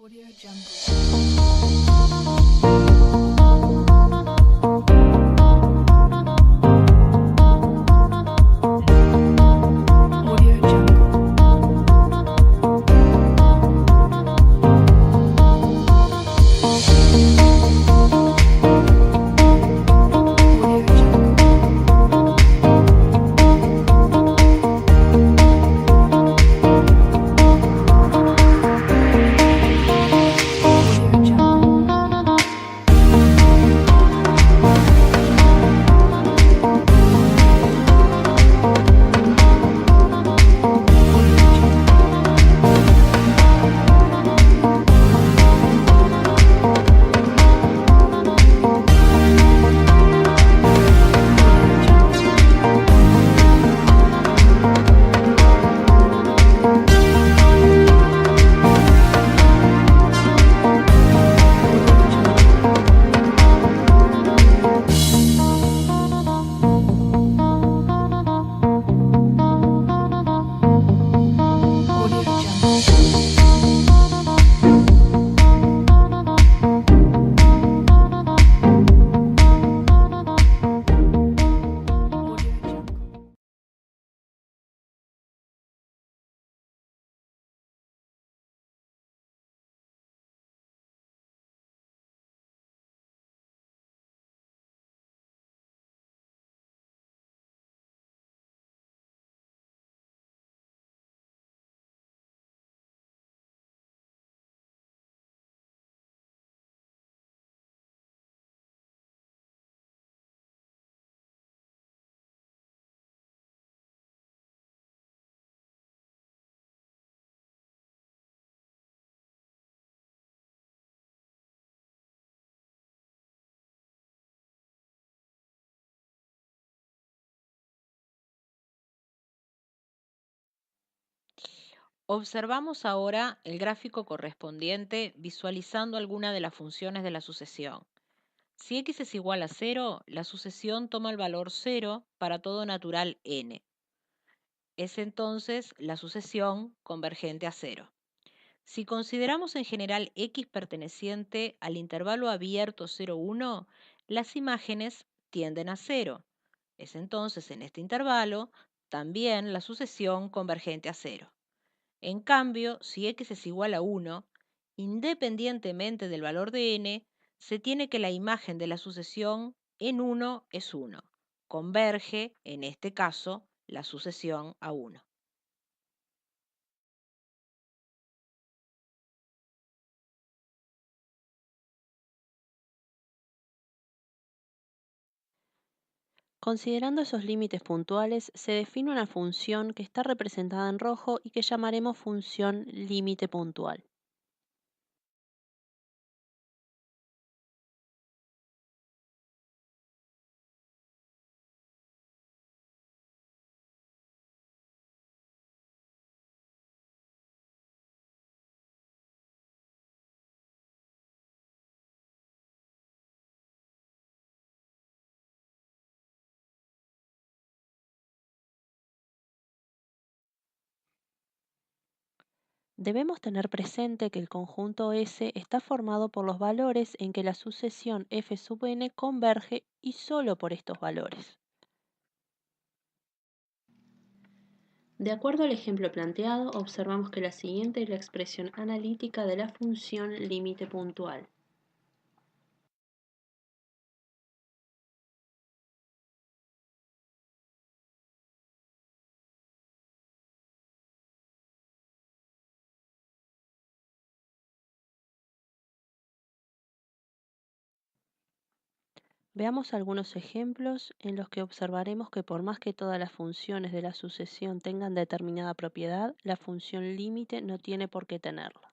Audio Jungle. Audio Jungle. Audio Jungle. Audio Jungle. Audio Jungle. Audio Jungle. Observamos ahora el gráfico correspondiente visualizando alguna de las funciones de la sucesión. Si x es igual a 0, la sucesión toma el valor 0 para todo natural n. Es entonces la sucesión convergente a 0. Si consideramos en general x perteneciente al intervalo abierto 0, 1, las imágenes tienden a 0. Es entonces en este intervalo también la sucesión convergente a 0. En cambio, si x es igual a 1, independientemente del valor de n, se tiene que la imagen de la sucesión en 1 es 1. Converge, en este caso, la sucesión a 1. Considerando esos límites puntuales, se define una función que está representada en rojo y que llamaremos función límite puntual. Debemos tener presente que el conjunto S está formado por los valores en que la sucesión f sub n converge y solo por estos valores. De acuerdo al ejemplo planteado, observamos que la siguiente es la expresión analítica de la función límite puntual. Veamos algunos ejemplos en los que observaremos que por más que todas las funciones de la sucesión tengan determinada propiedad, la función límite no tiene por qué tenerla.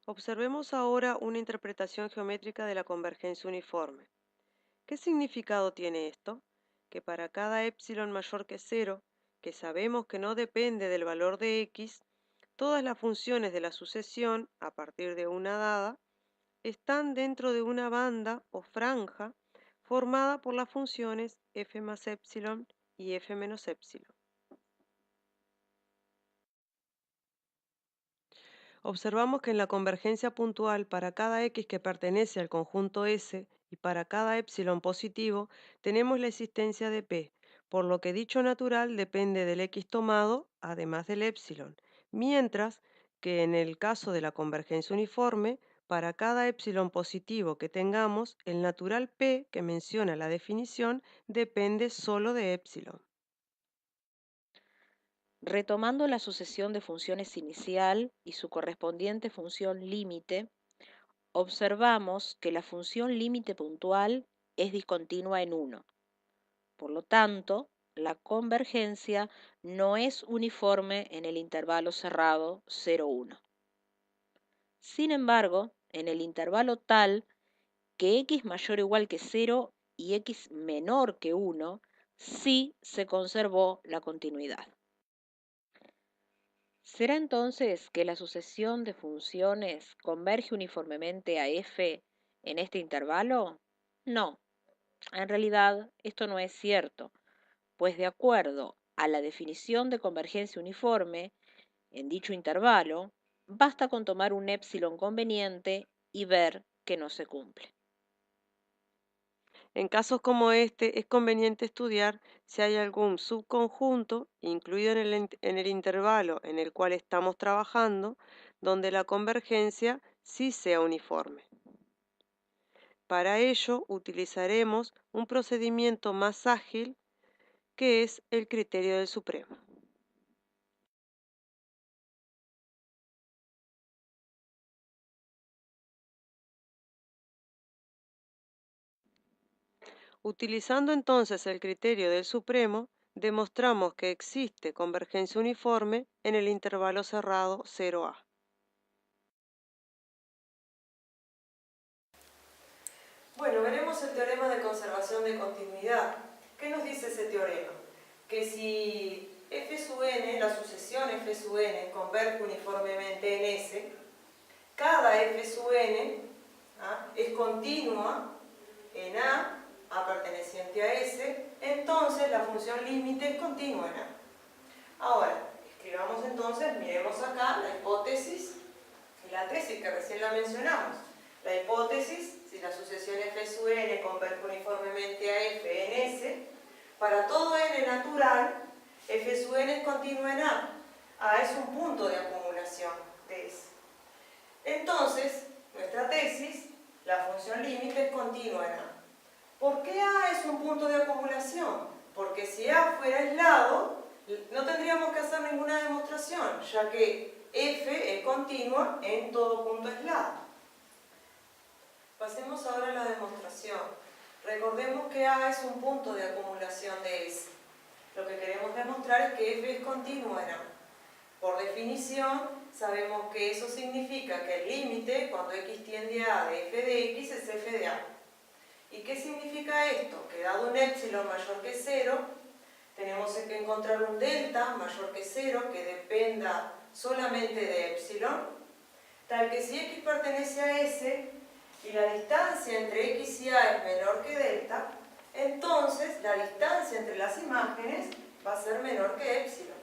Observemos ahora una interpretación geométrica de la convergencia uniforme. ¿Qué significado tiene esto? Que para cada epsilon mayor que 0, que sabemos que no depende del valor de x, todas las funciones de la sucesión, a partir de una dada, están dentro de una banda o franja formada por las funciones f más epsilon y f menos epsilon. Observamos que en la convergencia puntual para cada x que pertenece al conjunto S y para cada epsilon positivo tenemos la existencia de P, por lo que dicho natural depende del x tomado, además del epsilon, mientras que en el caso de la convergencia uniforme, para cada epsilon positivo que tengamos, el natural P que menciona la definición depende solo de epsilon. Retomando la sucesión de funciones inicial y su correspondiente función límite, observamos que la función límite puntual es discontinua en 1. Por lo tanto, la convergencia no es uniforme en el intervalo cerrado 0,1. Sin embargo, en el intervalo tal que x mayor o igual que 0 y x menor que 1, sí se conservó la continuidad. ¿Será entonces que la sucesión de funciones converge uniformemente a f en este intervalo? No, en realidad esto no es cierto, pues de acuerdo a la definición de convergencia uniforme, en dicho intervalo, basta con tomar un epsilon conveniente y ver que no se cumple. En casos como este, es conveniente estudiar si hay algún subconjunto incluido en el intervalo en el cual estamos trabajando, donde la convergencia sí sea uniforme. Para ello, utilizaremos un procedimiento más ágil, que es el criterio del supremo. Utilizando entonces el criterio del supremo, demostramos que existe convergencia uniforme en el intervalo cerrado 0a. Bueno, veremos el teorema de conservación de continuidad. ¿Qué nos dice ese teorema? Que si f sub n, la sucesión f sub n, converge uniformemente en S, cada f sub n es continua en A perteneciente a S, entonces la función límite es continua en A. Ahora, escribamos entonces, miremos acá la hipótesis y la tesis que recién la mencionamos. La hipótesis, si la sucesión f sub n converge uniformemente a f en S, para todo n natural, f sub n es continua en A. A es un punto de acumulación de S. Entonces, nuestra tesis, la función límite es continua en A. ¿Por qué A es un punto de acumulación? Porque si A fuera aislado, no tendríamos que hacer ninguna demostración, ya que f es continua en todo punto aislado. Pasemos ahora a la demostración. Recordemos que A es un punto de acumulación de S. Lo que queremos demostrar es que f es continua en A. Por definición, sabemos que eso significa que el límite, cuando x tiende a de f de x, es f de A. ¿Y qué significa esto? Que dado un epsilon mayor que 0, tenemos que encontrar un delta mayor que 0 que dependa solamente de epsilon, tal que si x pertenece a S y la distancia entre x y A es menor que delta, entonces la distancia entre las imágenes va a ser menor que epsilon.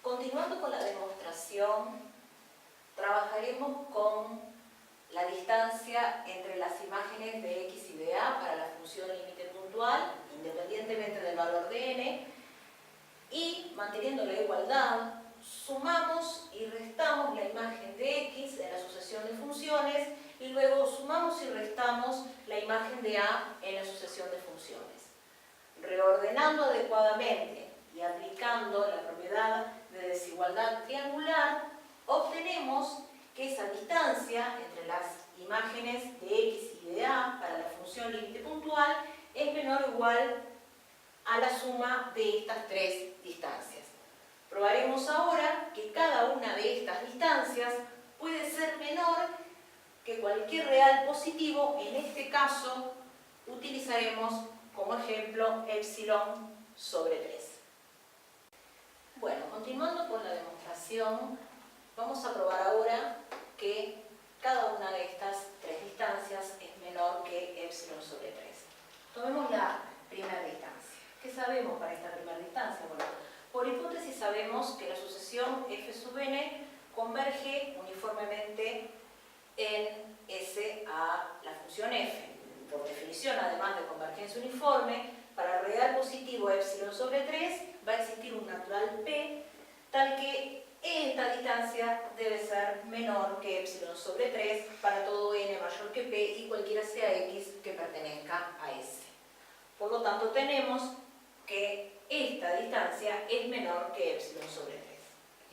Continuando con la demostración, trabajaremos con la distancia entre las imágenes de x y de A para la función límite puntual, independientemente del valor de n, y manteniendo la igualdad, sumamos y restamos la imagen de x en la sucesión de funciones y luego sumamos y restamos la imagen de A en la sucesión de funciones. Reordenando adecuadamente y aplicando la propiedad de desigualdad triangular, obtenemos que esa distancia entre las imágenes de x y de A para la función límite puntual es menor o igual a la suma de estas tres distancias. Probaremos ahora que cada una de estas distancias puede ser menor que cualquier real positivo. En este caso utilizaremos como ejemplo epsilon sobre 3. Bueno, continuando con la demostración, vamos a probar ahora que cada una de estas tres distancias es menor que epsilon sobre 3. Tomemos la primera distancia. ¿Qué sabemos para esta primera distancia? Bueno, por hipótesis sabemos que la sucesión f sub n converge uniformemente en S a la función f. Por definición, además de convergencia uniforme, para real positivo epsilon sobre 3 va a existir un natural p, tal que esta distancia debe ser menor que epsilon sobre 3 para todo n mayor que p y cualquiera sea x que pertenezca a S. Por lo tanto, tenemos que esta distancia es menor que epsilon sobre 3.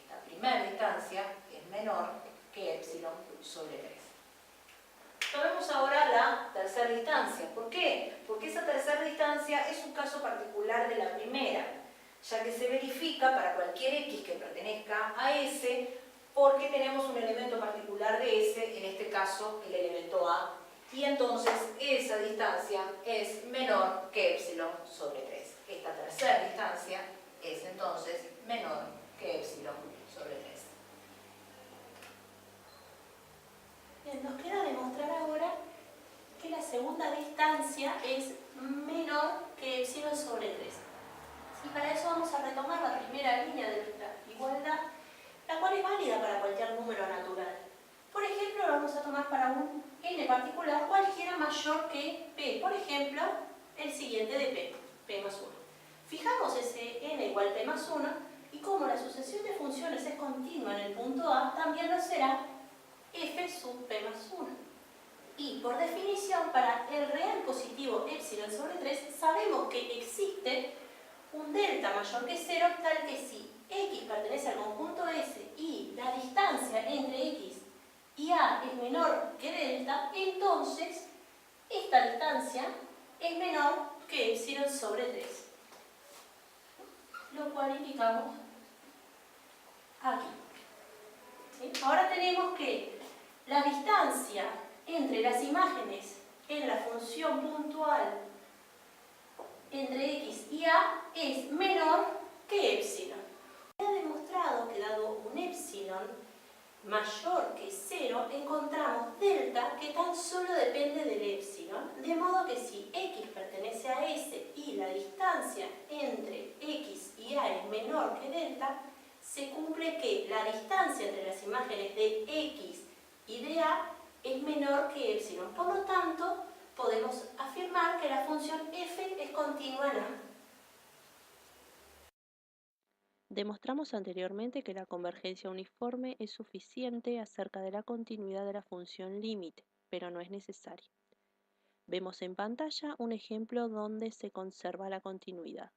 Esta primera distancia es menor que epsilon sobre 3. Tomemos ahora la tercera distancia. ¿Por qué? Porque esa tercera distancia es un caso particular de la primera, ya que se verifica para cualquier x que pertenezca a S, porque tenemos un elemento particular de S, en este caso el elemento A, y entonces esa distancia es menor que epsilon sobre 3. Esta tercera distancia es entonces menor que epsilon sobre 3. Bien, nos queda demostrar ahora que la segunda distancia es menor que epsilon sobre 3. Y para eso vamos a retomar la primera línea de nuestra igualdad, la cual es válida para cualquier número natural. Por ejemplo, lo vamos a tomar para un n particular cualquiera mayor que p. Por ejemplo, el siguiente de p más 1. Fijamos ese n igual p más 1 y como la sucesión de funciones es continua en el punto A, también lo será f sub p más 1. Y por definición, para el real positivo epsilon sobre 3, sabemos que existe un delta mayor que 0, tal que si x pertenece al conjunto S y la distancia entre x y A es menor que delta, entonces esta distancia es menor que epsilon sobre 3. Lo cual indicamos aquí. ¿Sí? Ahora tenemos que la distancia entre las imágenes en la función puntual entre x y a es menor que epsilon. Se ha demostrado que dado un epsilon mayor que 0, encontramos delta que tan solo depende del epsilon, de modo que si x pertenece a S y la distancia entre x y a es menor que delta, se cumple que la distancia entre las imágenes de x y de a es menor que epsilon. Por lo tanto, podemos afirmar que la función f es continua en A. Demostramos anteriormente que la convergencia uniforme es suficiente acerca de la continuidad de la función límite, pero no es necesaria. Vemos en pantalla un ejemplo donde se conserva la continuidad.